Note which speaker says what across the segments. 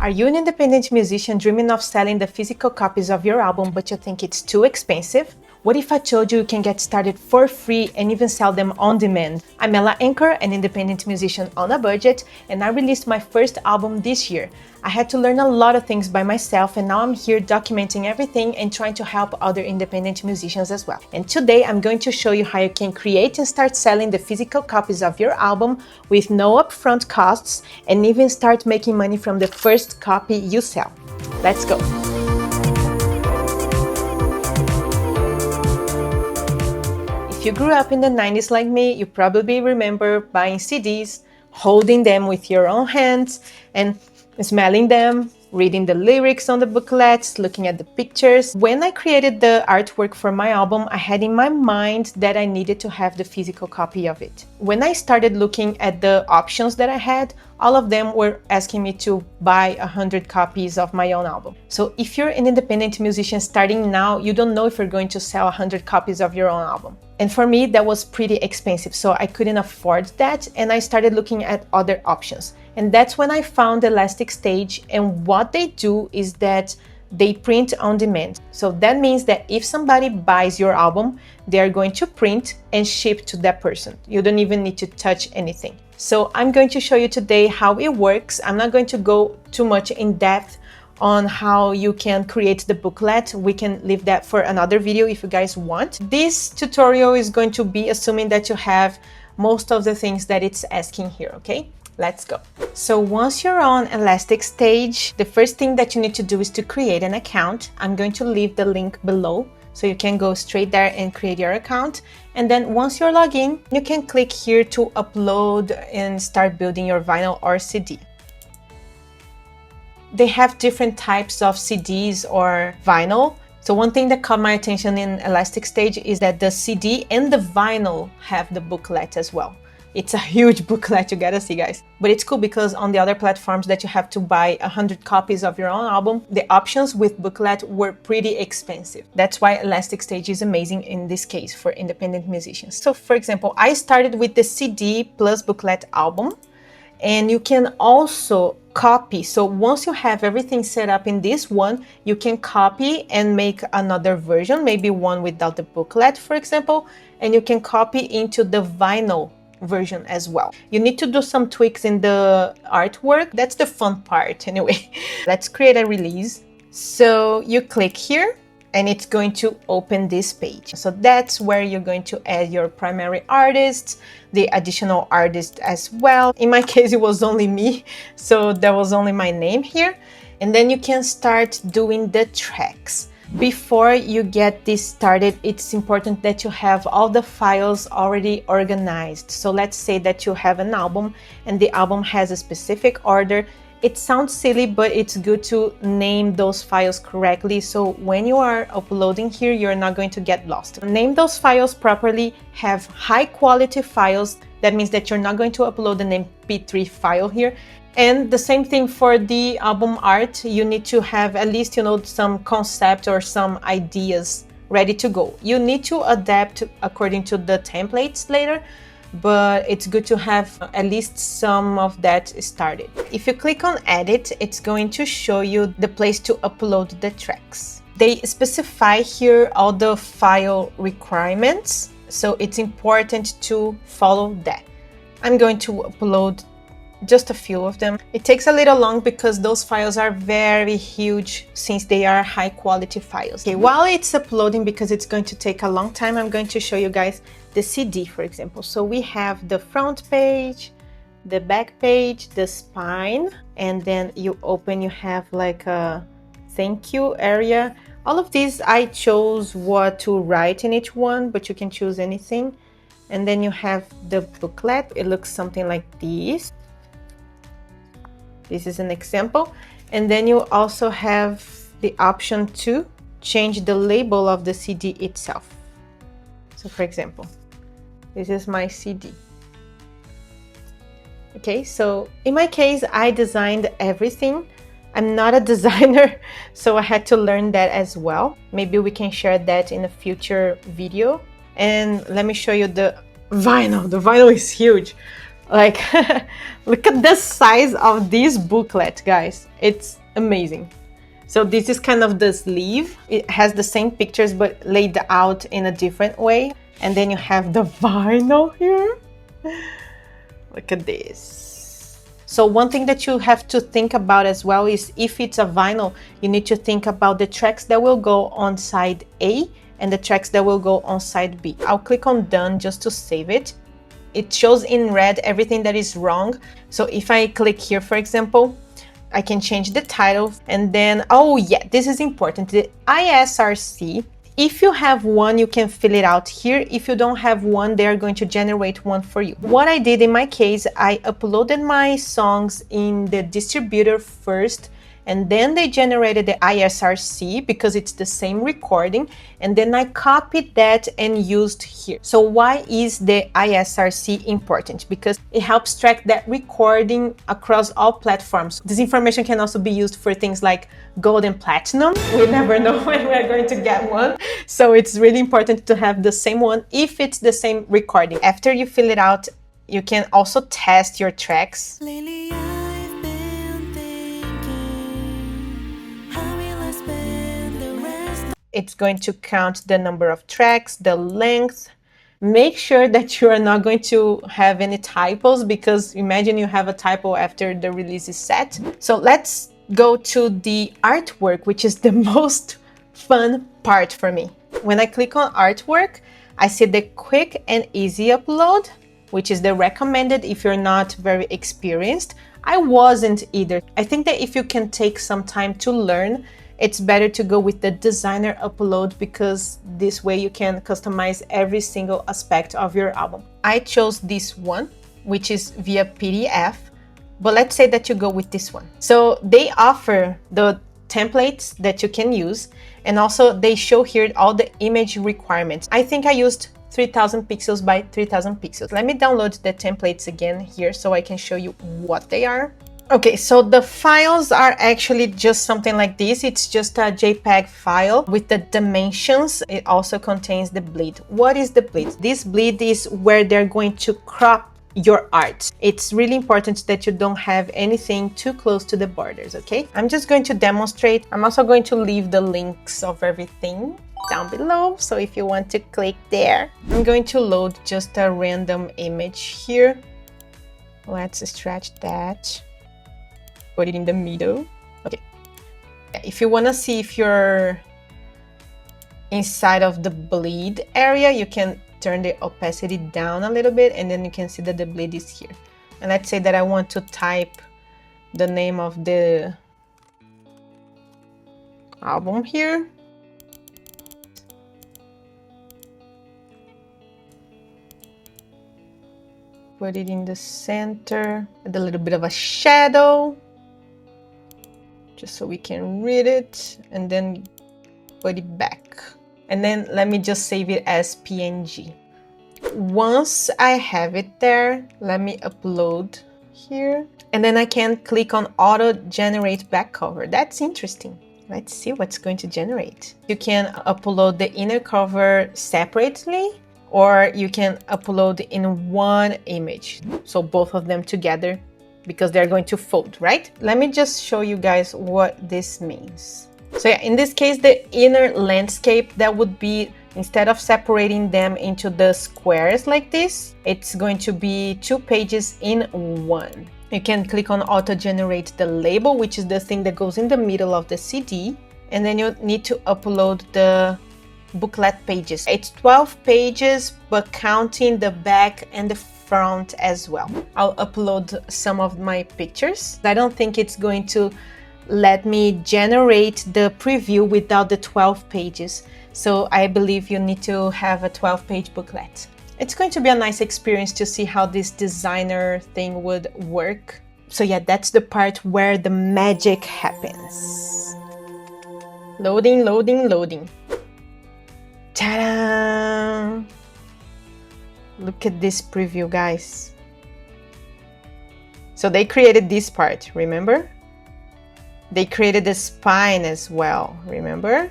Speaker 1: Are you an independent musician dreaming of selling the physical copies of your album but you think it's too expensive? What if I told you you can get started for free and even sell them on demand? I'm Ella Anchor, an independent musician on a budget, and I released my first album this year. I had to learn a lot of things by myself, and now I'm here documenting everything and trying to help other independent musicians as well. And today I'm going to show you how you can create and start selling the physical copies of your album with no upfront costs and even start making money from the first copy you sell. Let's go! If you grew up in the 90s like me, you probably remember buying CDs, holding them with your own hands and smelling them, reading the lyrics on the booklets, looking at the pictures. When I created the artwork for my album, I had in my mind that I needed to have the physical copy of it. When I started looking at the options that I had, all of them were asking me to buy 100 copies of my own album. So if you're an independent musician starting now, you don't know if you're going to sell 100 copies of your own album. And for me, that was pretty expensive, so I couldn't afford that, and I started looking at other options. And that's when I found Elastic Stage, and what they do is that they print on demand. So that means that if somebody buys your album, they are going to print and ship to that person. You don't even need to touch anything. So I'm going to show you today how it works. I'm not going to go too much in depth on how you can create the booklet. We can leave that for another video if you guys want. This tutorial is going to be assuming that you have most of the things that it's asking here, okay? Let's go. So once you're on Elastic Stage, the first thing that you need to do is to create an account. I'm going to leave the link below so you can go straight there and create your account. And then once you're logged in, you can click here to upload and start building your vinyl or CD. They have different types of CDs or vinyl. So one thing that caught my attention in Elastic Stage is that the CD and the vinyl have the booklet as well. It's a huge booklet, you gotta see, guys. But it's cool because on the other platforms that you have to buy 100 copies of your own album, the options with booklet were pretty expensive. That's why Elastic Stage is amazing in this case for independent musicians. So for example, I started with the CD plus booklet album, and you can also copy. So once you have everything set up in this one, you can copy and make another version, maybe one without the booklet, for example, and you can copy into the vinyl version as well. You need to do some tweaks in the artwork. That's the fun part anyway. Let's create a release. So you click here and it's going to open this page. So that's where you're going to add your primary artists, the additional artists as well. In my case, it was only me, so there was only my name here. And then you can start doing the tracks. Before you get this started, it's important that you have all the files already organized. So let's say that you have an album and the album has a specific order. It sounds silly, but it's good to name those files correctly, so when you are uploading here, you're not going to get lost. Name those files properly, have high quality files. That means that you're not going to upload an MP3 file here. And the same thing for the album art. You need to have at least, some concept or some ideas ready to go. You need to adapt according to the templates later, but it's good to have at least some of that started. If you click on edit, it's going to show you the place to upload the tracks. They specify here all the file requirements, so it's important to follow that. I'm going to upload just a few of them. It takes a little long because those files are very huge since they are high quality files. Okay, while it's uploading, because it's going to take a long time, I'm going to show you guys the CD, for example. So we have the front page, the back page, the spine, and then you open, you have like a thank you area. All of these, I chose what to write in each one, but you can choose anything. And then you have the booklet. It looks something like this. This is an example. And then you also have the option to change the label of the CD itself. So for example, this is my CD. Okay, so in my case, I designed everything. I'm not a designer, so I had to learn that as well. Maybe we can share that in a future video. And let me show you the vinyl. The vinyl is huge. Like, look at the size of this booklet, guys. It's amazing. So this is kind of the sleeve. It has the same pictures but laid out in a different way. And then you have the vinyl here. Look at this. So one thing that you have to think about as well is if it's a vinyl, you need to think about the tracks that will go on side A and the tracks that will go on side B. I'll click on done just to save it. It shows in red everything that is wrong. So if I click here, for example, I can change the title. And then, oh yeah, this is important, the ISRC. If you have one, you can fill it out here. If you don't have one, they're going to generate one for you. What I did in my case, I uploaded my songs in the distributor first, and then they generated the ISRC because it's the same recording, and then I copied that and used here. So why is the ISRC important? Because it helps track that recording across all platforms. This information can also be used for things like gold and platinum. We never know when we're going to get one. So it's really important to have the same one if it's the same recording. After you fill it out, you can also test your tracks.
Speaker 2: Lately I've been thinking, how will I spend the rest?
Speaker 1: It's going to count the number of tracks, the length. Make sure that you are not going to have any typos, because imagine you have a typo after the release is set. So let's go to the artwork, which is the most fun part for me. When I click on artwork, I see the quick and easy upload, which is the recommended if you're not very experienced. I wasn't either. I think that if you can take some time to learn, it's better to go with the designer upload, because this way you can customize every single aspect of your album. I chose this one, which is via PDF, but let's say that you go with this one. So they offer the templates that you can use, and also they show here all the image requirements. I think I used 3000 pixels by 3000 pixels. Let me download the templates again here so I can show you what they are. Okay, so the files are actually just something like this. It's just a JPEG file with the dimensions. It also contains the bleed. What is the bleed? This bleed is where they're going to crop your art. It's really important that you don't have anything too close to the borders, okay? I'm just going to demonstrate. I'm also going to leave the links of everything down below, so if you want to click there. I'm going to load just a random image here. Let's stretch that. Put it in the middle. Okay. If you want to see if you're inside of the bleed area, you can turn the opacity down a little bit, and then you can see that the bleed is here. And let's say that I want to type the name of the album here. Put it in the center with a little bit of a shadow, just so we can read it, and then put it back. And then let me just save it as PNG. Once I have it there, let me upload here. And then I can click on auto generate back cover. That's interesting. Let's see what's going to generate. You can upload the inner cover separately, or you can upload in one image. So both of them together, because they're going to fold, right? Let me just show you guys what this means. So yeah, in this case, the inner landscape, that would be, instead of separating them into the squares like this, it's going to be 2 pages in one. You can click on auto generate the label, which is the thing that goes in the middle of the CD. And then you need to upload the booklet pages. It's 12 pages, but counting the back and the front as well. I'll upload some of my pictures. I don't think it's going to let me generate the preview without the 12 pages. So I believe you need to have a 12-page booklet. It's going to be a nice experience to see how this designer thing would work. So yeah, that's the part where the magic happens. Loading, loading, loading. Ta-da! Look at this preview, guys. So they created this part, remember? They created the spine as well, remember?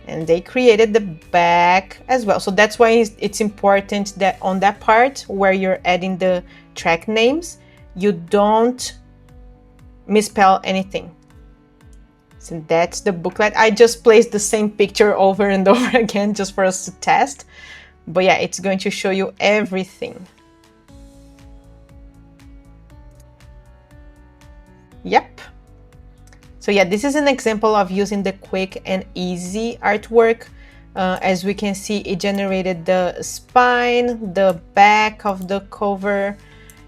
Speaker 1: and they created the back as well. So that's why it's important that on that part where you're adding the track names, you don't misspell anything. So that's the booklet. I just placed the same picture over and over again just for us to test. But yeah, it's going to show you everything. Yep. So yeah, this is an example of using the quick and easy artwork. As we can see, it generated the spine, the back of the cover,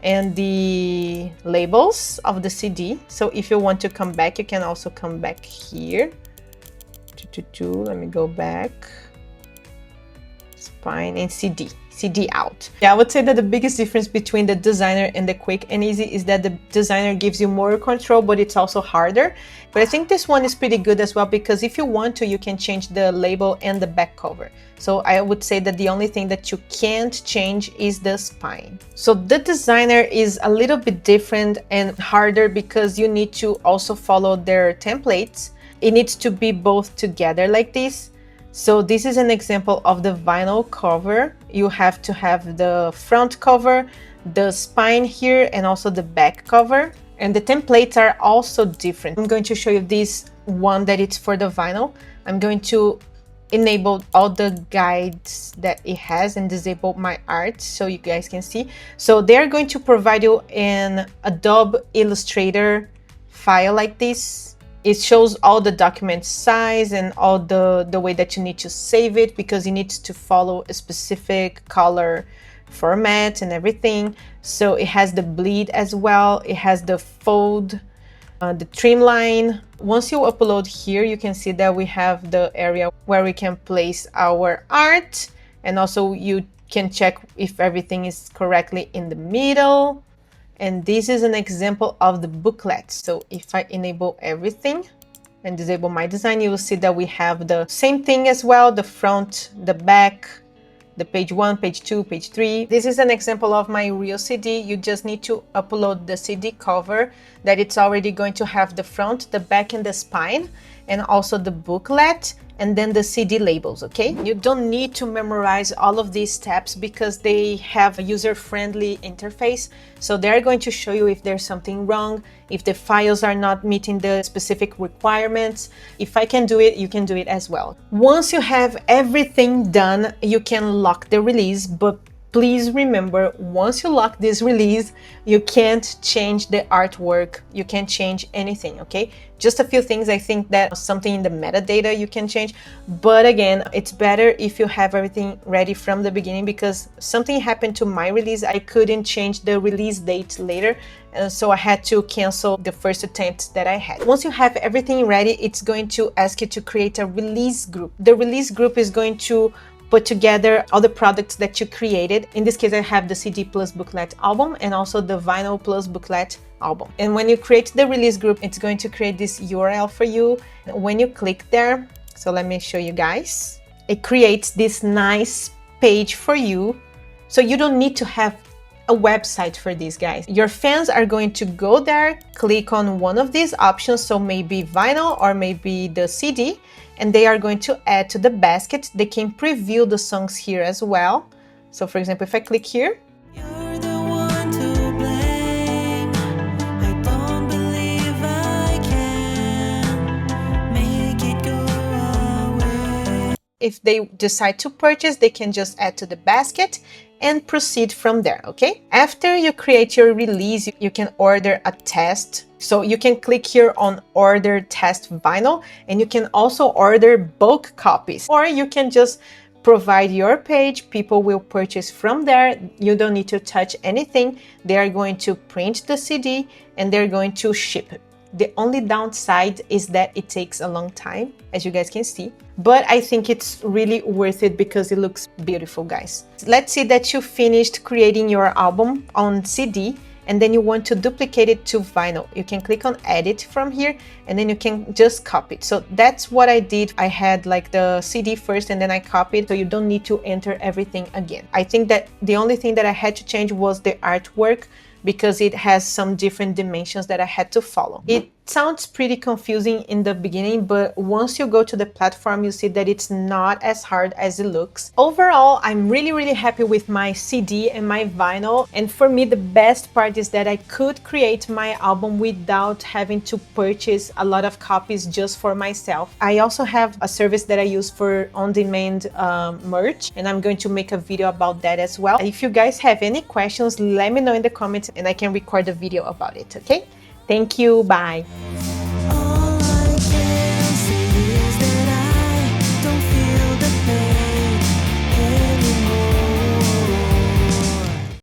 Speaker 1: and the labels of the CD. So if you want to come back, you can also come back here. Let me go back. Spine and CD out. Yeah, I would say that the biggest difference between the designer and the quick and easy is that the designer gives you more control, but it's also harder. But I think this one is pretty good as well, because if you want to, you can change the label and the back cover. So I would say that the only thing that you can't change is the spine. So the designer is a little bit different and harder because you need to also follow their templates. It needs to be both together like this. So this is an example of the vinyl cover. You have to have the front cover, the spine here, and also the back cover. And the templates are also different. I'm going to show you this one that it's for the vinyl. I'm going to enable all the guides that it has and disable my art so you guys can see. So they're going to provide you an Adobe Illustrator file like this. It shows all the document size and all the way that you need to save it, because it needs to follow a specific color format and everything. So it has the bleed as well. It has the fold, the trim line. Once you upload here, you can see that we have the area where we can place our art, and also you can check if everything is correctly in the middle. And this is an example of the booklet. So if I enable everything and disable my design, you will see that we have the same thing as well, the front, the back, the page 1, page 2, page 3. This is an example of my real CD. You just need to upload the CD cover that it's already going to have the front, the back, and the spine, and also the booklet, and then the CD labels, okay? You don't need to memorize all of these steps because they have a user-friendly interface. So they're going to show you if there's something wrong, if the files are not meeting the specific requirements. If I can do it, you can do it as well. Once you have everything done, you can lock the release, but please remember, once you lock this release, you can't change the artwork. You can't change anything, okay? Just a few things. I think that something in the metadata you can change. But again, it's better if you have everything ready from the beginning, because something happened to my release. I couldn't change the release date later. So I had to cancel the first attempt that I had. Once you have everything ready, it's going to ask you to create a release group. The release group is going to put together all the products that you created. In this case, I have the CD plus booklet album and also the vinyl plus booklet album. And when you create the release group, it's going to create this URL for you. When you click there, so let me show you guys, it creates this nice page for you. So you don't need to have a website for these guys. Your fans are going to go there, click on one of these options, so maybe vinyl or maybe the CD, and they are going to add to the basket. They can preview the songs here as well. So for example, if I click here,
Speaker 2: You're the one to blame. I don't believe I can make it go away.
Speaker 1: if they decide to purchase, they can just add to the basket and proceed from there, okay? After you create your release, you can order a test. So you can click here on order test vinyl, and you can also order bulk copies, or you can just provide your page. People will purchase from there. You don't need to touch anything. They are going to print the CD and they're going to ship it. The only downside is that it takes a long time, as you guys can see, but I think it's really worth it because it looks beautiful, guys. Let's say that you finished creating your album on CD and then you want to duplicate it to vinyl. You can click on edit from here and then you can just copy it. So that's what I did. I had like the CD first and then I copied, so you don't need to enter everything again. I think that the only thing that I had to change was the artwork, because it has some different dimensions that I had to follow. It sounds pretty confusing in the beginning, but once you go to the platform, you see that it's not as hard as it looks. Overall, I'm really happy with my CD and my vinyl, and for me the best part is that I could create my album without having to purchase a lot of copies just for myself. I also have a service that I use for on-demand merch, and I'm going to make a video about that as well. If you guys have any questions, let me know in the comments and I can record a video about it, okay? Thank you, bye!